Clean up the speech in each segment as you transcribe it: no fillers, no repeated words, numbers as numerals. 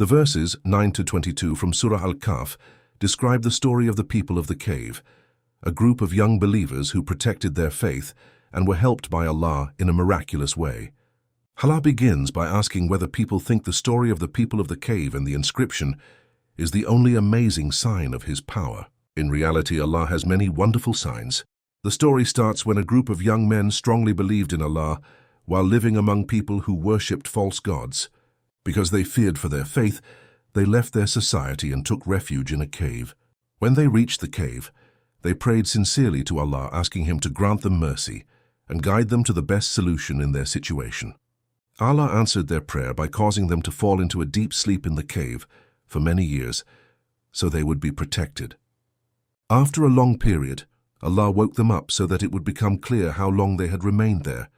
The verses 9 to 22 from Surah Al-Kahf describe the story of the people of the cave, a group of young believers who protected their faith and were helped by Allah in a miraculous way. Allah begins by asking whether people think the story of the people of the cave and the inscription is the only amazing sign of His power. In reality, Allah has many wonderful signs. The story starts when a group of young men strongly believed in Allah while living among people who worshipped false gods. Because they feared for their faith, they left their society and took refuge in a cave. When they reached the cave, they prayed sincerely to Allah, asking Him to grant them mercy and guide them to the best solution in their situation. Allah answered their prayer by causing them to fall into a deep sleep in the cave for many years, so they would be protected. After a long period, Allah woke them up so that it would become clear how long they had remained there,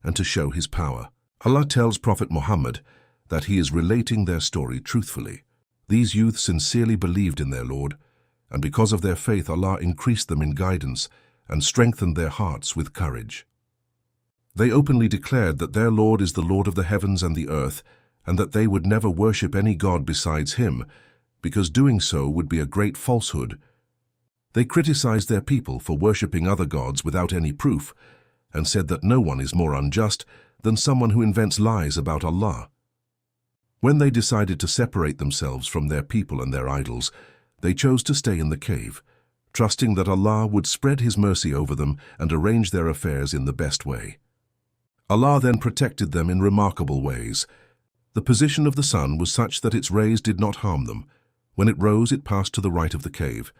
and to show His power. Allah tells Prophet Muhammad that He is relating their story truthfully. These youths sincerely believed in their Lord, and because of their faith, Allah increased them in guidance and strengthened their hearts with courage. They openly declared that their Lord is the Lord of the heavens and the earth, and that they would never worship any god besides Him, because doing so would be a great falsehood. They criticized their people for worshipping other gods without any proof, and said that no one is more unjust than someone who invents lies about Allah. When they decided to separate themselves from their people and their idols, they chose to stay in the cave, trusting that Allah would spread His mercy over them and arrange their affairs in the best way. Allah then protected them in remarkable ways. The position of the sun was such that its rays did not harm them. When it rose, it passed to the right of the cave,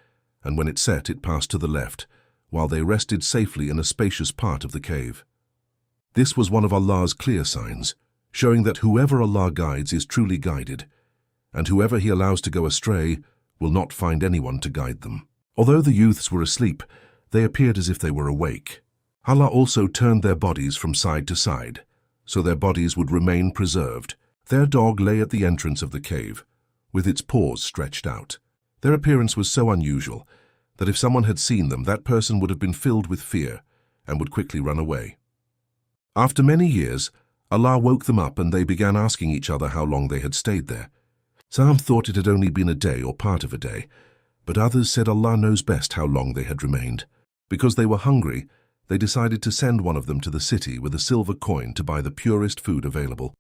and when it set, it passed to the left, while they rested safely in a spacious part of the cave. This was one of Allah's clear signs, showing that whoever Allah guides is truly guided, and whoever He allows to go astray will not find anyone to guide them. Although the youths were asleep, they appeared as if they were awake. Allah also turned their bodies from side to side, so their bodies would remain preserved. Their dog lay at the entrance of the cave, with its paws stretched out. Their appearance was so unusual that if someone had seen them, that person would have been filled with fear and would quickly run away. After many years, Allah woke them up and they began asking each other how long they had stayed there. Some thought it had only been a day or part of a day, but others said Allah knows best how long they had remained. Because they were hungry, they decided to send one of them to the city with a silver coin to buy the purest food available.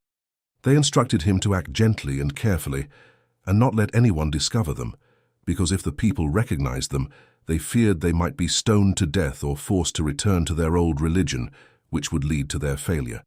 They instructed him to act gently and carefully and not let anyone discover them, because if the people recognized them, they feared they might be stoned to death or forced to return to their old religion, which would lead to their failure.